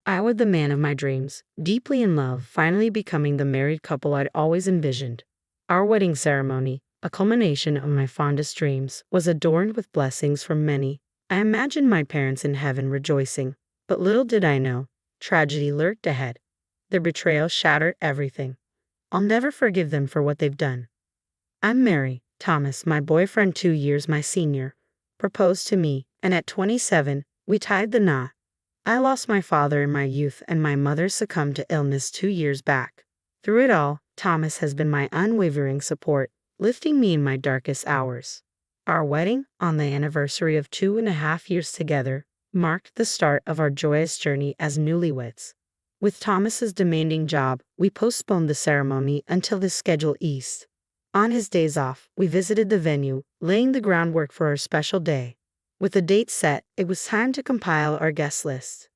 I was the man of my dreams, deeply in love, finally becoming the married couple I'd always envisioned. Our wedding ceremony, a culmination of my fondest dreams, was adorned with blessings from many. I imagined my parents in heaven rejoicing, but little did I know, tragedy lurked ahead. Their betrayal shattered everything. I'll never forgive them for what they've done. I'm Mary. Thomas, my boyfriend 2 years my senior, proposed to me, and at 27, we tied the knot. I lost my father in my youth and my mother succumbed to illness 2 years back. Through it all, Thomas has been my unwavering support, lifting me in my darkest hours. Our wedding, on the anniversary of 2.5 years together, marked the start of our joyous journey as newlyweds. With Thomas's demanding job, we postponed the ceremony until the schedule eased. On his days off, we visited the venue, laying the groundwork for our special day. With the date set, it was time to compile our guest list.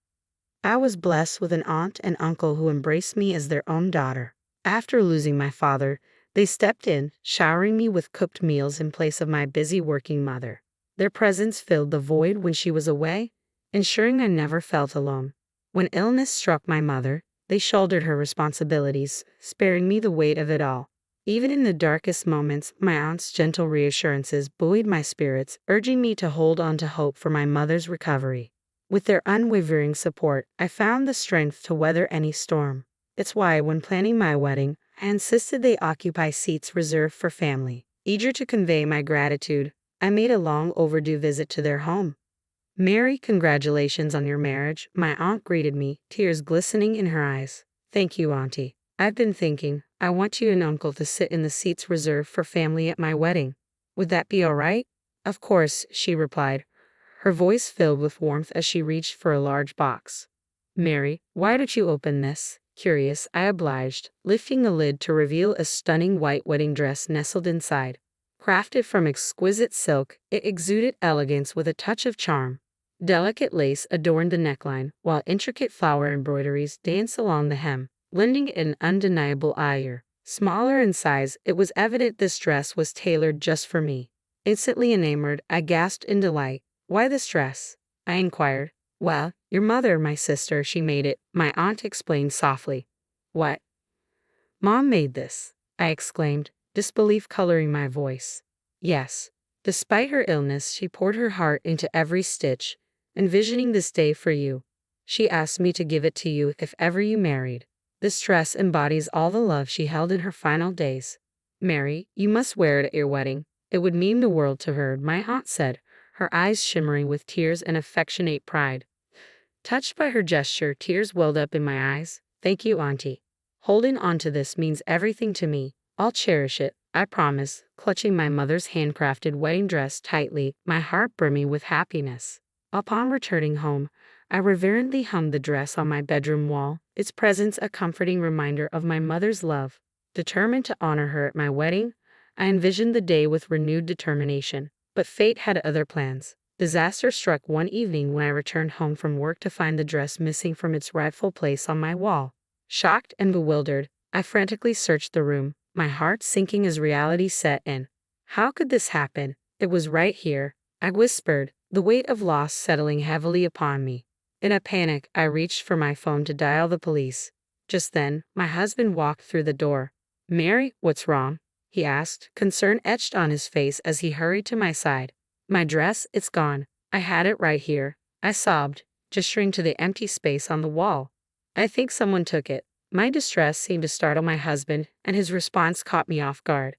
I was blessed with an aunt and uncle who embraced me as their own daughter. After losing my father, they stepped in, showering me with cooked meals in place of my busy working mother. Their presence filled the void when she was away, ensuring I never felt alone. When illness struck my mother, they shouldered her responsibilities, sparing me the weight of it all. Even in the darkest moments, my aunt's gentle reassurances buoyed my spirits, urging me to hold on to hope for my mother's recovery. With their unwavering support, I found the strength to weather any storm. It's why, when planning my wedding, I insisted they occupy seats reserved for family. Eager to convey my gratitude, I made a long overdue visit to their home. "Mary, congratulations on your marriage," my aunt greeted me, tears glistening in her eyes. "Thank you, Auntie. I've been thinking, I want you and Uncle to sit in the seats reserved for family at my wedding. Would that be all right?" "Of course," she replied, her voice filled with warmth as she reached for a large box. "Mary, why don't you open this?" Curious, I obliged, lifting the lid to reveal a stunning white wedding dress nestled inside. Crafted from exquisite silk, it exuded elegance with a touch of charm. Delicate lace adorned the neckline, while intricate flower embroideries danced along the hem, lending it an undeniable allure. Smaller in size, it was evident this dress was tailored just for me. Instantly enamored, I gasped in delight. "Why this dress?" I inquired. "Well, your mother, my sister, she made it," my aunt explained softly. "What? Mom made this?" I exclaimed, disbelief coloring my voice. "Yes. Despite her illness, she poured her heart into every stitch, envisioning this day for you. She asked me to give it to you if ever you married. This dress embodies all the love she held in her final days. Mary, you must wear it at your wedding. It would mean the world to her," my aunt said, her eyes shimmering with tears and affectionate pride. Touched by her gesture, tears welled up in my eyes. "Thank you, Auntie. Holding on to this means everything to me. I'll cherish it, I promise," clutching my mother's handcrafted wedding dress tightly, my heart brimming with happiness. Upon returning home, I reverently hung the dress on my bedroom wall, its presence a comforting reminder of my mother's love. Determined to honor her at my wedding, I envisioned the day with renewed determination. But fate had other plans. Disaster struck one evening when I returned home from work to find the dress missing from its rightful place on my wall. Shocked and bewildered, I frantically searched the room, my heart sinking as reality set in. "How could this happen? It was right here," I whispered, the weight of loss settling heavily upon me. In a panic, I reached for my phone to dial the police. Just then, my husband walked through the door. "Mary, what's wrong?" he asked, concern etched on his face as he hurried to my side. "My dress, it's gone. I had it right here," I sobbed, gesturing to the empty space on the wall. "I think someone took it." My distress seemed to startle my husband, and his response caught me off guard.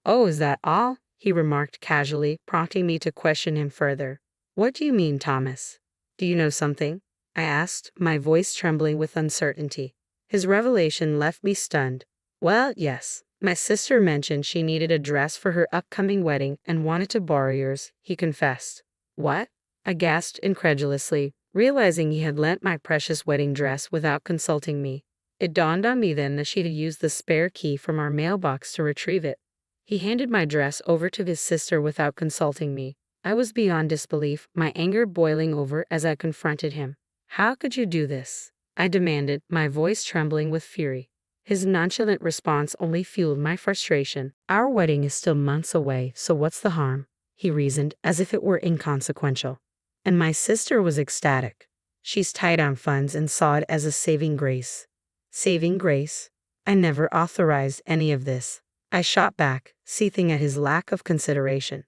"Oh, is that all?" he remarked casually, prompting me to question him further. "What do you mean, Thomas? Do you know something?" I asked, my voice trembling with uncertainty. His revelation left me stunned. "Well, yes. My sister mentioned she needed a dress for her upcoming wedding and wanted to borrow yours," he confessed. "What?" I gasped incredulously, realizing he had lent my precious wedding dress without consulting me. It dawned on me then that she'd used the spare key from our mailbox to retrieve it. He handed my dress over to his sister without consulting me. I was beyond disbelief, my anger boiling over as I confronted him. "How could you do this?" I demanded, my voice trembling with fury. His nonchalant response only fueled my frustration. "Our wedding is still months away, so what's the harm?" he reasoned, as if it were inconsequential. And my sister was ecstatic. She's tight on funds and saw it as a saving grace. Saving grace? I never authorized any of this. I shot back, seething at his lack of consideration.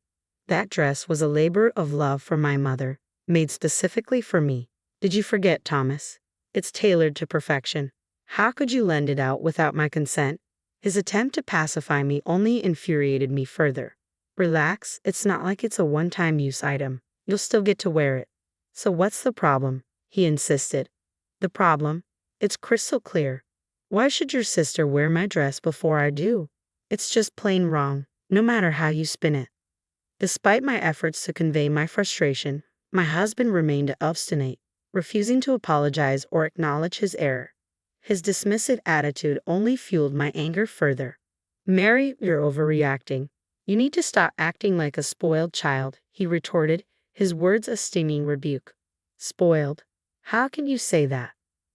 That dress was a labor of love for my mother, made specifically for me. Did you forget, Thomas? It's tailored to perfection. How could you lend it out without my consent? His attempt to pacify me only infuriated me further. Relax, it's not like it's a one-time use item. You'll still get to wear it. So what's the problem? He insisted. The problem? It's crystal clear. Why should your sister wear my dress before I do? It's just plain wrong, no matter how you spin it. Despite my efforts to convey my frustration, my husband remained obstinate, refusing to apologize or acknowledge his error. His dismissive attitude only fueled my anger further. Mary, you're overreacting. You need to stop acting like a spoiled child, he retorted, his words a stinging rebuke. Spoiled? How can you say that?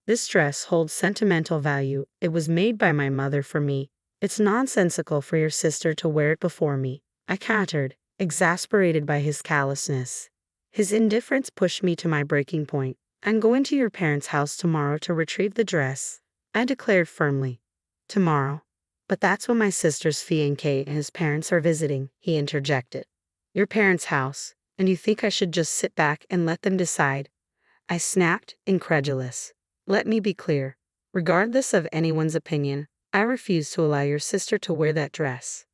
This dress holds sentimental value. It was made by my mother for me. It's nonsensical for your sister to wear it before me, I countered, exasperated by his callousness. His indifference pushed me to my breaking point. I'm going to your parents' house tomorrow to retrieve the dress, I declared firmly. Tomorrow? But that's when my sister's fiancé and his parents are visiting, he interjected. Your parents' house, and you think I should just sit back and let them decide? I snapped, incredulous. Let me be clear. Regardless of anyone's opinion, I refuse to allow your sister to wear that dress.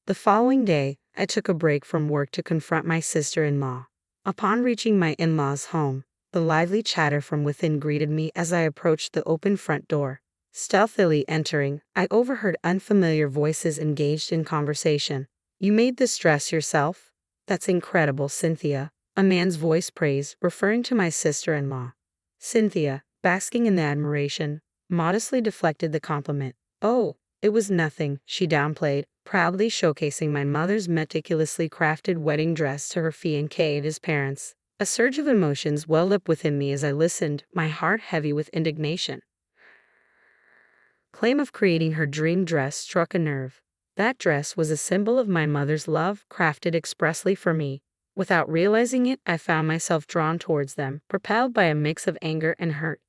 The following day, I took a break from work to confront my sister-in-law. Upon reaching my in-laws' home, the lively chatter from within greeted me as I approached the open front door. Stealthily entering, I overheard unfamiliar voices engaged in conversation. You made this dress yourself? That's incredible, Cynthia. A man's voice praised, referring to my sister-in-law. Cynthia, basking in the admiration, modestly deflected the compliment. Oh, it was nothing, she downplayed, proudly showcasing my mother's meticulously crafted wedding dress to her fiancé and his parents. A surge of emotions welled up within me as I listened, my heart heavy with indignation. Claim of creating her dream dress struck a nerve. That dress was a symbol of my mother's love, crafted expressly for me. Without realizing it, I found myself drawn towards them, propelled by a mix of anger and hurt.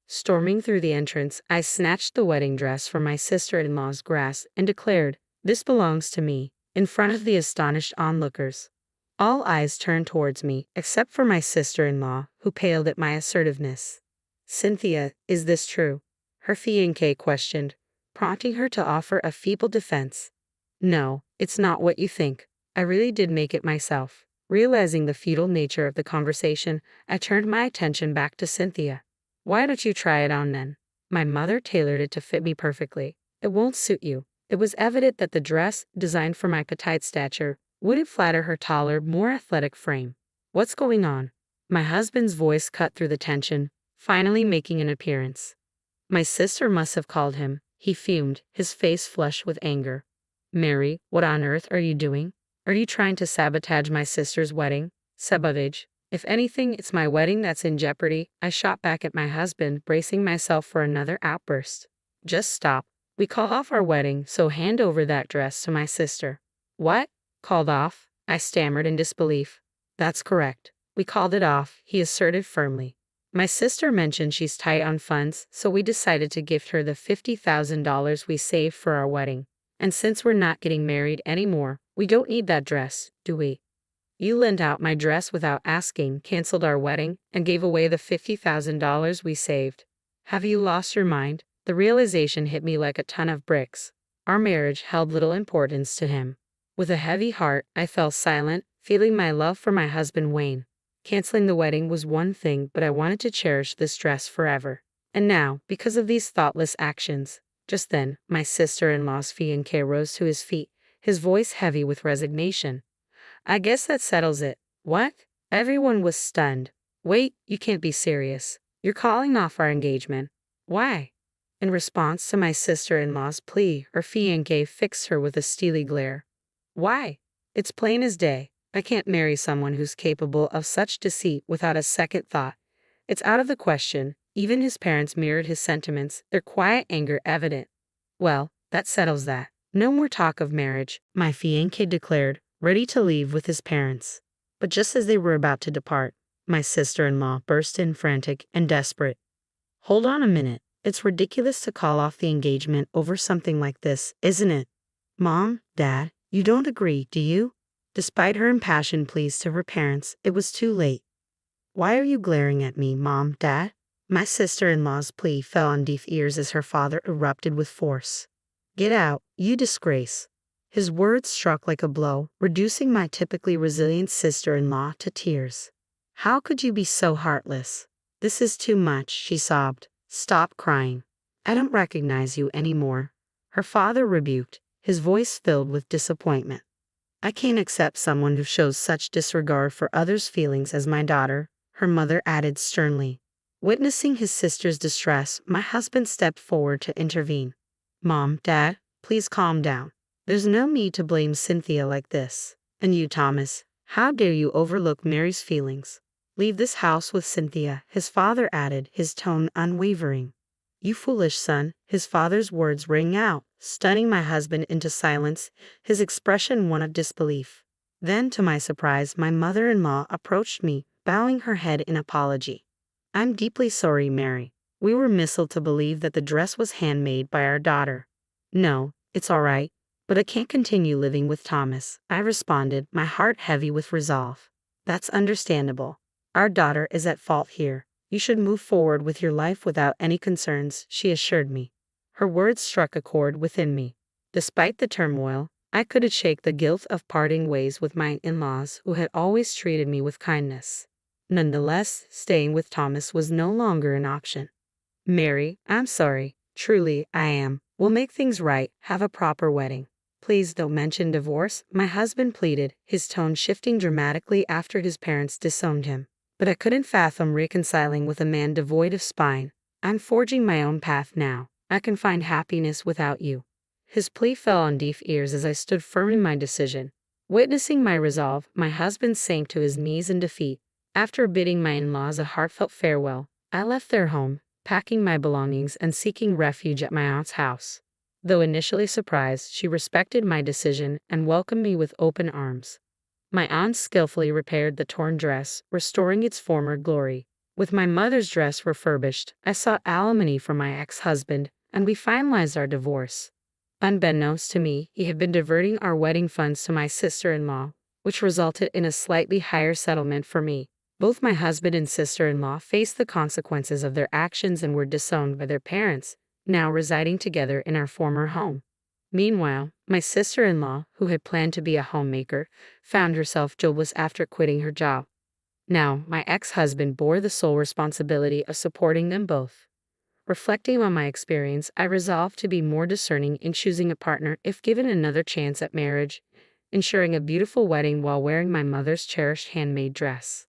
Storming through the entrance, I snatched the wedding dress from my sister-in-law's grasp and declared, "This belongs to me," in front of the astonished onlookers. All eyes turned towards me, except for my sister-in-law, who paled at my assertiveness. Cynthia, is this true? Her fiancé questioned, prompting her to offer a feeble defense. No, it's not what you think. I really did make it myself. Realizing the futile nature of the conversation, I turned my attention back to Cynthia. Why don't you try it on then? My mother tailored it to fit me perfectly. It won't suit you. It was evident that the dress, designed for my petite stature, wouldn't flatter her taller, more athletic frame. What's going on? My husband's voice cut through the tension, finally making an appearance. My sister must have called him, he fumed, his face flushed with anger. Mary, what on earth are you doing? Are you trying to sabotage my sister's wedding? Sabotage. If anything, it's my wedding that's in jeopardy, I shot back at my husband, bracing myself for another outburst. Just stop. We call off our wedding, so hand over that dress to my sister. What? Called off? I stammered in disbelief. That's correct. We called it off, he asserted firmly. My sister mentioned she's tight on funds, so we decided to gift her the $50,000 we saved for our wedding. And since we're not getting married anymore, we don't need that dress, do we? You lent out my dress without asking, canceled our wedding, and gave away the $50,000 we saved. Have you lost your mind? The realization hit me like a ton of bricks. Our marriage held little importance to him. With a heavy heart, I fell silent, feeling my love for my husband wane. Canceling the wedding was one thing, but I wanted to cherish this dress forever. And now, because of these thoughtless actions, just then, my sister-in-law's fiancé rose to his feet, his voice heavy with resignation. I guess that settles it. What? Everyone was stunned. Wait, you can't be serious. You're calling off our engagement. Why? In response to my sister-in-law's plea, her fiancé fixed her with a steely glare. Why? It's plain as day. I can't marry someone who's capable of such deceit without a second thought. It's out of the question. Even his parents mirrored his sentiments, their quiet anger evident. Well, that settles that. No more talk of marriage, my fiancé declared, ready to leave with his parents. But just as they were about to depart, My sister-in-law burst in frantic and desperate. Hold on a minute. It's ridiculous to call off the engagement over something like this, isn't it? Mom, Dad, you don't agree, do you? Despite her impassioned pleas to her parents, it was too late. Why are you glaring at me, Mom, Dad? My sister-in-law's plea fell on deaf ears as her father erupted with force. Get out, you disgrace. His words struck like a blow, reducing my typically resilient sister-in-law to tears. How could you be so heartless? This is too much, she sobbed. Stop crying. I don't recognize you anymore. Her father rebuked, his voice filled with disappointment. I can't accept someone who shows such disregard for others' feelings as my daughter, her mother added sternly. Witnessing his sister's distress, my husband stepped forward to intervene. Mom, Dad, please calm down. There's no need to blame Cynthia like this. And you, Thomas, how dare you overlook Mary's feelings? Leave this house with Cynthia, his father added, his tone unwavering. You foolish son, his father's words rang out, stunning my husband into silence, his expression one of disbelief. Then, to my surprise, my mother-in-law approached me, bowing her head in apology. I'm deeply sorry, Mary. We were misled to believe that the dress was handmade by our daughter. No, it's all right, but I can't continue living with Thomas, I responded, my heart heavy with resolve. That's understandable. Our daughter is at fault here. You should move forward with your life without any concerns, she assured me. Her words struck a chord within me. Despite the turmoil, I couldn't shake the guilt of parting ways with my in-laws who had always treated me with kindness. Nonetheless, staying with Thomas was no longer an option. Mary, I'm sorry. Truly, I am. We'll make things right, have a proper wedding. Please don't mention divorce, my husband pleaded, his tone shifting dramatically after his parents disowned him. But I couldn't fathom reconciling with a man devoid of spine. I'm forging my own path now. I can find happiness without you. His plea fell on deaf ears as I stood firm in my decision. Witnessing my resolve, my husband sank to his knees in defeat. After bidding my in-laws a heartfelt farewell, I left their home, packing my belongings and seeking refuge at my aunt's house. Though initially surprised, she respected my decision and welcomed me with open arms. My aunt skillfully repaired the torn dress, restoring its former glory. With my mother's dress refurbished, I sought alimony from my ex-husband, and we finalized our divorce. Unbeknownst to me, he had been diverting our wedding funds to my sister-in-law, which resulted in a slightly higher settlement for me. Both my husband and sister-in-law faced the consequences of their actions and were disowned by their parents, now residing together in our former home. Meanwhile, my sister-in-law, who had planned to be a homemaker, found herself jobless after quitting her job. Now, my ex-husband bore the sole responsibility of supporting them both. Reflecting on my experience, I resolved to be more discerning in choosing a partner if given another chance at marriage, ensuring a beautiful wedding while wearing my mother's cherished handmade dress.